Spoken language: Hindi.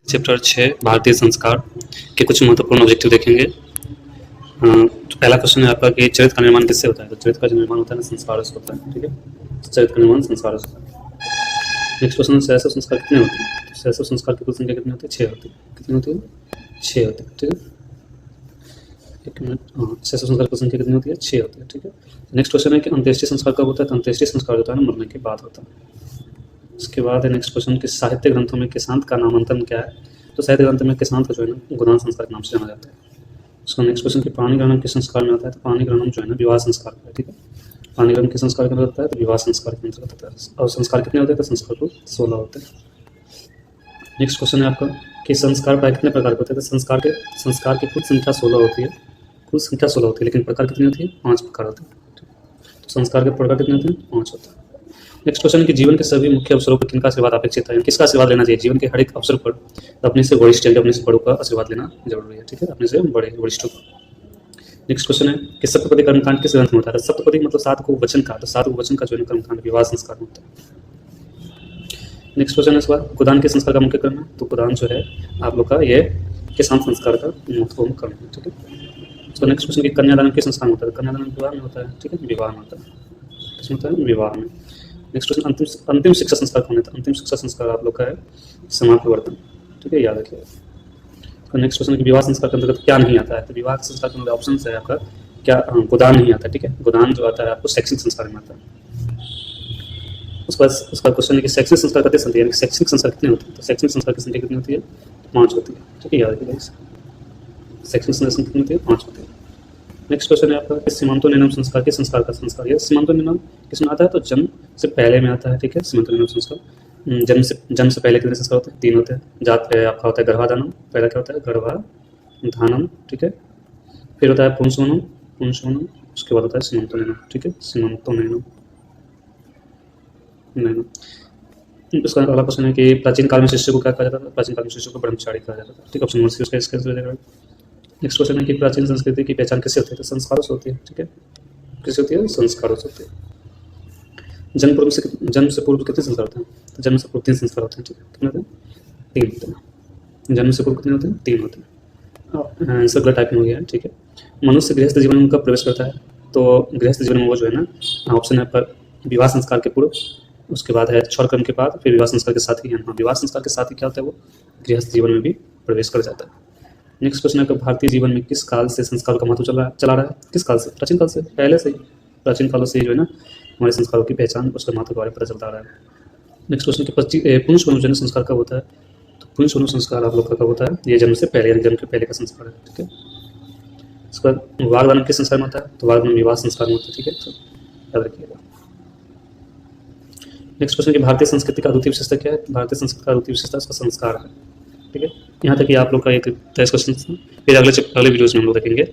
चैप्टर 6 भारतीय संस्कार के कुछ महत्वपूर्ण ऑब्जेक्टिव देखेंगे। तो पहला क्वेश्चन है आपका कि चरित्र का निर्माण किससे होता है। तो चरित्र का जो निर्माण होता है ना संस्कारों से होता है। ठीक है, चरित्र का निर्माण संस्कारों से होता है। नेक्स्ट क्वेश्चन है शैशव संस्कार कितने होते हैं। तो शैशव संस्कार की कुल संख्या कितनी होती है, 6 होती है। कितनी होती है, 6 होती है। ठीक है, एक मिनट। हाँ, शैशव संस्कार की कुल संख्या कितनी होती है, 6 होती है। ठीक है, नेक्स्ट क्वेश्चन है कि अंत्येष्टि संस्कार कब होता है। तो अंत्येष्टि संस्कार होता है ना मरने के बाद होता है। उसके बाद है नेक्स्ट क्वेश्चन कि साहित्य ग्रंथों में किसांत का नामांतरण क्या है। तो साहित्य ग्रंथ में किसांत को जो है ना गोदान संस्कार के नाम से जाना जाता है। उसका नेक्स्ट क्वेश्चन कि पानी ग्रहणम किस संस्कार में आता है। तो पानी ग्रहणम जो है ना विवाह संस्कार का है। ठीक है, पानी ग्रहण किस संस्कार के अंतर्गत आता है, तो विवाह संस्कार के अंतर्गत आता है। और संस्कार कितने होते हैं, तो संस्कार को 16 होते हैं। नेक्स्ट क्वेश्चन है आपका कि संस्कार प्राय कितने प्रकार के होते हैं। तो संस्कार की कुल संख्या 16 होती है। कुल संख्या 16 होती है, लेकिन प्रकार कितनी होती है, 5 प्रकार होते हैं। तो संस्कार के प्रकार कितने होते हैं, 5 होते हैं। नेक्स्ट क्वेश्चन है कि जीवन के सभी मुख्य अवसरों पर किनका आशीर्वाद अपेक्षित है। किसका आशीर्वाद लेना चाहिए जीवन के हर एक अवसर पर। तो अपने से वरिष्ठ या अपने से बड़ों का आशीर्वाद लेना जरूरी है। ठीक है, अपने से बड़े वरिष्ठों का। नेक्स्ट क्वेश्चन है कि सप्तपदी कर्मकांड किस ग्रंथ में होता है। सप्तपदी मतलब 7 को वचन का। तो 7 को वचन का जो है कर्मकांड विवाह संस्कार में होता है। नेक्स्ट क्वेश्चन है इस बार गोदान के संस्कार का मुख्य कर्म है। तो गोदान जो है आप लोग का ये किसान संस्कार का महत्वपूर्ण कर्म है। ठीक है, तो नेक्स्ट क्वेश्चन की कन्यादान किस संस्कार में होता है। कन्यादान विवाह में होता है। ठीक है, विवाह में होता है। किसमें होता है, विवाह में। नेक्स्ट क्वेश्चन अंतिम शिक्षा संस्कार कौन है। तो अंतिम शिक्षा संस्कार आप लोग का है समापवर्तन। ठीक है, याद रखिएगा। तो नेक्स्ट क्वेश्चन है कि विवाह संस्कार के अंतर्गत क्या नहीं आता है। तो विवाह संस्कार के अंदर ऑप्शन है आपका क्या, गोदान नहीं आता है। ठीक है, गोदान जो आता है आपको शैक्षणिक संस्कार में आता है। उसका क्वेश्चन है कि शैक्षणिक संस्कार कितने संख्या है, शैक्षणिक संस्कार कितने होते हैं। तो शैक्षणिक संस्कार की संख्या कितनी होती है, 5 होती है। ठीक है, याद रखिएगा। शैक्षणिक संस्कार कितनी होती है, 5 होती है। नेक्स्ट क्वेश्चन है आपका कि सीमांतोनियनम संस्कार के संस्कार का संस्कार। ये सीमांतोनियनम किसमें आता है, तो जन्म से पहले में आता है। ठीक है, सीमांतोनियनम संस्कार जन्म से पहले कितने संस्कार होते हैं, 3 होते हैं। जात आपका होता है गर्भाधानम। पहला क्या होता है, गर्भाधानम। ठीक है, फिर होता है पुंसवनम। उसके बाद होता है सीमांतोनियनम। ठीक है, सीमांतोनियनम। उसका अगला क्वेश्चन है कि प्राचीन काल में शिष्य को क्या कहा जाता था। प्राचीन काल में शिष्य को ब्रह्मचारी कहा जाता था। ठीक है, ऑप्शन नंबर सी उसका इसका आंसर हो जाएगा। नेक्स्ट क्वेश्चन है कि प्राचीन संस्कृति की पहचान किससे होती है। तो संस्कारों से होती है। ठीक है, किससे होती है, संस्कारों से होती है। जन्म से पूर्व कितने संस्कार होते हैं। तो जन्म से पूर्व 3 संस्कार होते हैं। ठीक है, कितने होते हैं, 3 होते हैं। जन्म से पूर्व कितने होते हैं, 3 होते हैं। आंसर गलत टाइपिंग हो गया है। ठीक है, मनुष्य गृहस्थ जीवन में कब प्रवेश करता है। तो गृहस्थ जीवन में वो जो है ना ऑप्शन है पर विवाह संस्कार के पूर्व, उसके बाद है क्षौर कर्म के बाद, फिर विवाह संस्कार के साथ ही। हाँ, विवाह संस्कार के साथ ही क्या होता है, वो गृहस्थ जीवन में भी प्रवेश कर जाता है। नेक्स्ट क्वेश्चन है कि भारतीय जीवन में किस काल से संस्कारों का महत्व चला रहा है। किस काल से, प्राचीन काल से, पहले से ही प्राचीन कालों से जो है ना हमारे संस्कारों की पहचान, उसका महत्व के बारे में पता चलता रहा है। नेक्स्ट क्वेश्चन कि पुंसवनु संस्कार कब होता है। तो पुंसवनु संस्कार आप लोग का कब होता है, ये जन्म से पहले, जन्म के पहले का संस्कार है। ठीक है, उसके बाद वाग्दान किस संस्कार में होता है। तो वाग्दान विवाह संस्कार में होता है। ठीक है, तो याद रखिएगा। नेक्स्ट क्वेश्चन कि भारतीय संस्कृति का अद्वितीय विशेषता क्या है। भारतीय संस्कृति का अद्वितीय विशेषता उसका संस्कार है। ठीक है, यहाँ तक कि आप लोग का एक 23 क्वेश्चन, फिर अगले वीडियोज में हम लोग देखेंगे